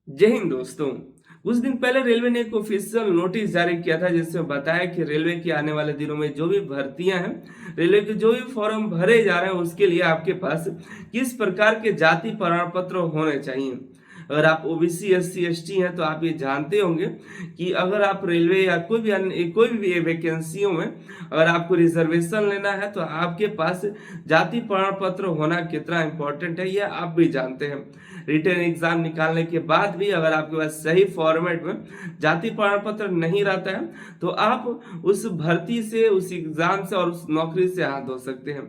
जय हिंद दोस्तों। कुछ दिन पहले रेलवे ने एक ऑफिशियल नोटिस जारी किया था जिसमें बताया कि रेलवे की आने वाले दिनों में जो भी भर्तियां हैं, रेलवे के जो भी फॉर्म भरे जा रहे हैं उसके लिए आपके पास किस प्रकार के जाति प्रमाण पत्र होने चाहिए। अगर आप ओबीसी एससी एसटी हैं तो आप ये जानते होंगे कि अगर आप रेलवे या कोई भी अन्य कोई भी वैकेंसियों में अगर आपको रिजर्वेशन लेना है तो आपके पास जाति प्रमाण पत्र होना कितना इंपॉर्टेंट है यह आप भी जानते हैं। रिटन एग्जाम निकालने के बाद भी अगर आपके पास सही फॉर्मेट में जाति प्रमाण पत्र नहीं रहता है तो आप उस भर्ती से, उस एग्जाम से और उस नौकरी से हाथ धो सकते हैं।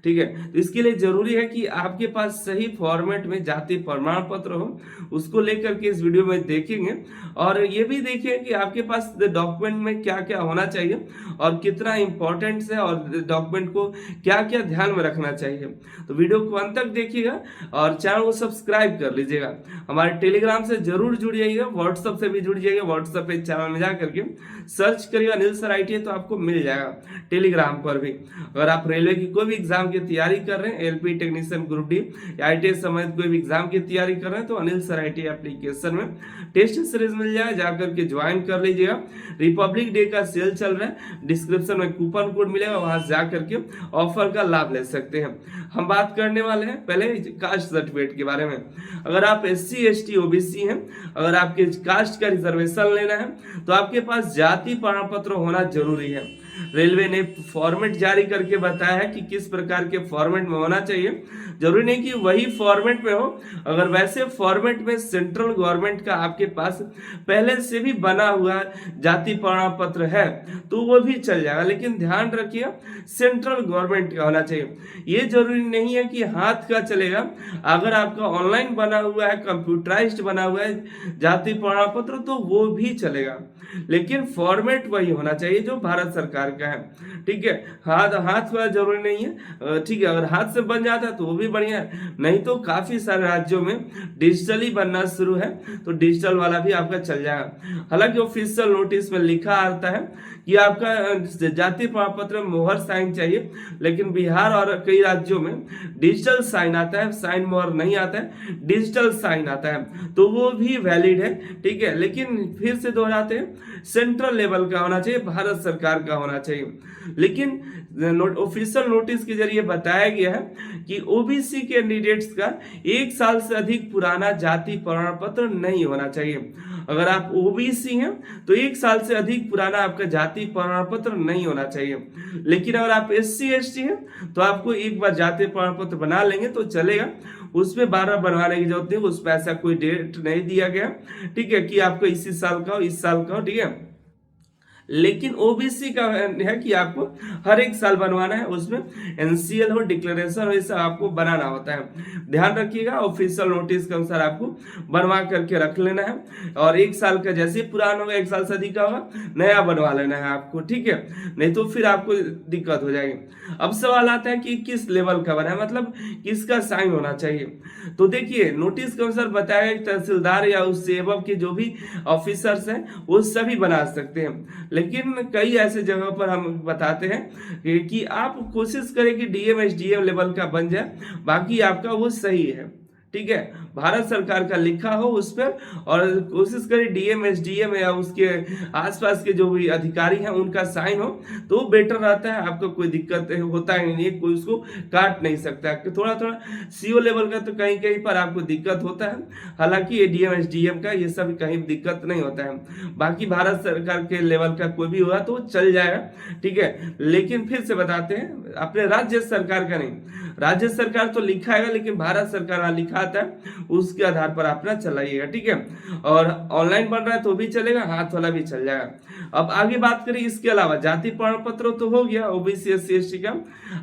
ठीक है, तो इसके लिए जरूरी है कि आपके पास सही फॉर्मेट में जाति प्रमाण पत्र हो। उसको लेकर के इस वीडियो में देखेंगे और ये भी देखिए कि आपके पास डॉक्यूमेंट में क्या क्या होना चाहिए और कितना इंपॉर्टेंट है और डॉक्यूमेंट को क्या क्या ध्यान में रखना चाहिए। तो वीडियो को अंत तक देखिएगा और चैनल को सब्सक्राइब कर लीजिएगा। हमारे टेलीग्राम से जरूर जुड़ जाइएगा, व्हाट्सएप से भी जुड़ जाइएगा। व्हाट्सएप पे चैनल में जाकर के सर्च करिएगा अनिल सर ITA तो आपको मिल जाएगा। टेलीग्राम पर भी अगर आप रेलवे की कोई भी एग्जाम की तैयारी कर रहे हैं, एलपी टेक्नीशियन ग्रुप डी या ITA समेत कोई भी एग्जाम की तैयारी कर रहे हैं तो अनिल सर ITA एप्लीकेशन में टेस्ट सीरीज मिल जाएगा, जाकर के ज्वाइन कर लीजिएगा। रिपब्लिक डे का सेल चल रहा है, डिस्क्रिप्शन में कूपन कोड मिलेगा, वहां से जाकर के ऑफर का लाभ ले सकते हैं। हम बात करने वाले हैं पहले कास्ट सर्टिफिकेट के बारे में। अगर आप SC ST OBC हैं, अगर आपके कास्ट का रिजर्वेशन लेना है तो आपके पास जाति प्रमाण पत्र होना जरूरी है। रेलवे ने फॉर्मेट जारी करके बताया है कि किस प्रकार के फॉर्मेट में होना चाहिए। जरूरी नहीं कि वही फॉर्मेट में हो, अगर वैसे फॉर्मेट में सेंट्रल गवर्नमेंट का आपके पास पहले से भी बना हुआ जाति प्रमाण पत्र है तो वो भी चल जाएगा, लेकिन ध्यान रखिए सेंट्रल गवर्नमेंट का होना चाहिए। ये जरूरी नहीं है कि हाथ का चलेगा। अगर आपका ऑनलाइन बना हुआ है, कंप्यूटराइज्ड बना हुआ है जाति प्रमाण पत्र तो वो भी चलेगा, लेकिन फॉर्मेट वही होना चाहिए जो भारत सरकार का है। ठीक है, हाथ हाथ वाला जरूरी नहीं है। ठीक है, अगर हाथ से बन जाता है तो वो भी बढ़िया है, नहीं तो काफी सारे राज्यों में डिजिटली बनना शुरू है तो डिजिटल वाला भी आपका चल जाएगा। हालांकि ऑफिशियल नोटिस में लिखा आता है कि आपका जाति प्रमाण पत्र में मोहर साइन चाहिए, लेकिन बिहार और कई राज्यों में डिजिटल साइन आता है, साइन मोहर नहीं आता है, डिजिटल साइन आता है तो वो भी वैलिड है। ठीक है, लेकिन फिर से दोहराते हैं सेंट्रल लेवल का होना चाहिए, भारत सरकार का होना चाहिए। लेकिन ऑफिशियल नोटिस के जरिए बताया गया है कि ओबीसी कैंडिडेट्स का 1 साल से अधिक पुराना जाति प्रमाण पत्र नहीं होना चाहिए। अगर आप ओबीसी हैं तो 1 साल से अधिक पुराना आपका जाति प्रमाण पत्र नहीं होना चाहिए। लेकिन अगर आप SC ST हैं तो आपको एक बार जाति प्रमाण पत्र बना लेंगे तो चलेगा, उसमें बार बार बनवाने की जरूरत नहीं, उसमें ऐसा कोई डेट नहीं दिया गया। ठीक है, कि आपको इसी साल का हो, इस साल का हो। ठीक है, लेकिन ओबीसी का है कि आपको हर एक साल बनवाना है, उसमें NCL हो, डिक्लेरेशन हो, ये सब आपको बनाना होता है। ध्यान रखिएगा ऑफिशियल नोटिस के अनुसार आपको बनवा करके रख लेना है और 1 साल का जैसे पुराना होगा, 1 साल से अधिक का होगा, नया बनवा लेना है आपको। ठीक है, नहीं तो फिर आपको दिक्कत हो जाएगी। अब सवाल आता है कि किस लेवल का बना है, मतलब किसका साइन होना चाहिए। तो देखिए नोटिस के अनुसार बताया गया तहसीलदार या उससे एबव के जो भी ऑफिसर्स हैं वो सभी बना सकते हैं, लेकिन कई ऐसे जगह पर हम बताते हैं कि आप कोशिश करें कि DM SDM लेवल का बन जाए, बाकी आपका वो सही है। ठीक है, भारत सरकार का लिखा हो उस पर और कोशिश करें DM SDM या उसके आसपास के जो भी अधिकारी हैं उनका साइन हो तो बेटर रहता है। आपको कोई दिक्कत होता ही नहीं है, कोई उसको काट नहीं सकता। थोड़ा थोड़ा CO लेवल का तो कहीं कहीं पर आपको दिक्कत होता है, हालांकि ये DM SDM का ये सब कहीं दिक्कत नहीं होता है। बाकी भारत सरकार के लेवल का कोई भी हुआ तो चल जाएगा। ठीक है, लेकिन फिर से बताते हैं अपने राज्य सरकार का नहीं, राज्य सरकार तो लिखा है लेकिन भारत सरकार लिखा आता है उसके आधार पर अपना चलाइएगा। ठीक है, और ऑनलाइन बन रहा है तो भी चलेगा, हाथ वाला भी चल जाएगा। अब आगे बात करें इसके अलावा जाति प्रमाण पत्र तो हो गया ओबीसी SC ST का।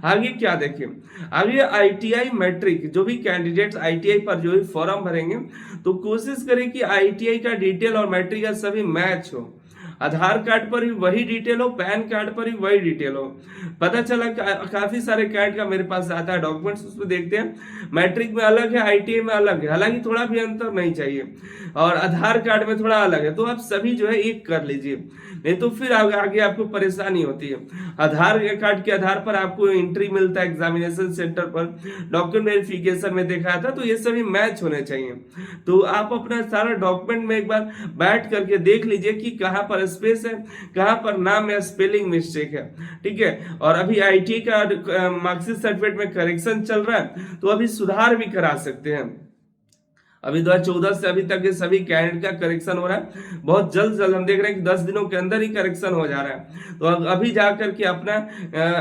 आगे क्या देखें, आगे ITI मैट्रिक जो भी कैंडिडेट्स ITI पर जो भी फॉर्म भरेंगे तो कोशिश करें कि ITI का डिटेल और मैट्रिक का सभी मैच हो। आधार कार्ड पर भी वही डिटेल हो, पैन कार्ड पर भी वही डिटेल हो। पता चला काफी सारे कैट का मेरे पास आता है डॉक्यूमेंट्स, उसमें देखते हैं मैट्रिक में अलग है, आईटीआई में अलग है, हालांकि थोड़ा भी अंतर नहीं चाहिए, और आधार कार्ड में थोड़ा अलग है, तो आप सभी जो है एक कर लीजिए, नहीं तो फिर आगे आपको परेशानी होती है। आधार कार्ड के आधार पर आपको एंट्री मिलता है एग्जामिनेशन सेंटर पर, डॉक्यूमेंट वेरिफिकेशन में देखा था, तो ये सभी मैच होने चाहिए। तो आप अपना सारा डॉक्यूमेंट में एक बार बैठ करके देख लीजिए कि कहाँ पर स्पेस है, कहाँ पर नाम या स्पेलिंग मिस्टेक है, ठीक है। और अभी आईटी का मार्कशीट सर्टिफिकेट में करेक्शन चल रहा है, तो अभी सुधार भी करा सकते हैं। अभी 2014 से अभी तक के सभी कैंडिडेट का करेक्शन हो रहा है, बहुत जल्द हम देख रहे हैं कि 10 दिनों के अंदर ही करेक्शन हो जा रहा है। तो अभी जाकर के अपना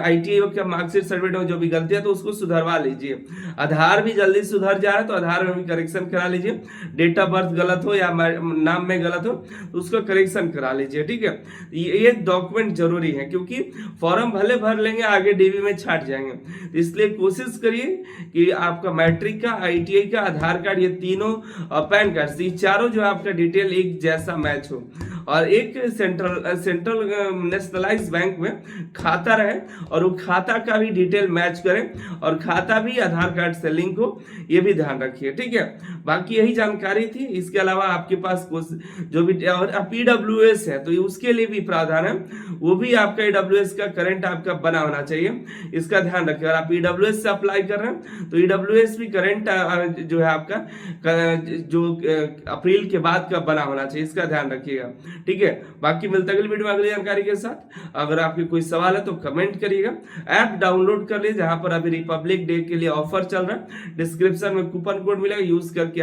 आईटीआई का मार्कशीट सर्टिफिकेट में जो भी गलती है तो उसको सुधरवा लीजिए। आधार भी जल्दी सुधर जा रहा है, तो आधार में भी करेक्शन करा लीजिए। डेट ऑफ बर्थ गलत हो या नाम में गलत हो तो उसको करेक्शन करा लीजिए, ठीक है। ये डॉक्यूमेंट जरूरी है, क्योंकि फॉर्म भले भर लेंगे, आगे डीवी में छाट जाएंगे। इसलिए कोशिश करिए कि आपका मैट्रिक का, आईटीआई का, आधार कार्ड, ये तीनों और पैन कार्ड, ये चारों जो आपका डिटेल एक जैसा मैच हो, और एक सेंट्रल नेशनलाइज बैंक में खाता रहे, और वो खाता का भी डिटेल मैच करें, और खाता भी आधार कार्ड से लिंक हो, ये भी ध्यान रखिए, ठीक है। बाकी यही जानकारी थी। इसके अलावा आपके पास जो भी और पीडब्ल्यूएस है, तो उसके लिए भी प्रावधान है, वो भी आपका ईडब्ल्यूएस का करंट आपका बना होना चाहिए, इसका ध्यान रखिए। अगर आप ईडब्ल्यूएस से अप्लाई कर रहे हैं तो ईडब्ल्यूएस भी करंट जो है आपका जो अप्रैल के बाद का बना होना चाहिए, इसका ध्यान रखिएगा, ठीक है। बाकी मिलता है अगली वीडियो में अगली जानकारी के साथ। अगर आपके कोई सवाल है तो कमेंट करिएगा। ऐप डाउनलोड कर लीजिए, जहां पर अभी रिपब्लिक डे के लिए ऑफर चल रहा है, डिस्क्रिप्शन में कूपन कोड मिलेगा, यूज करके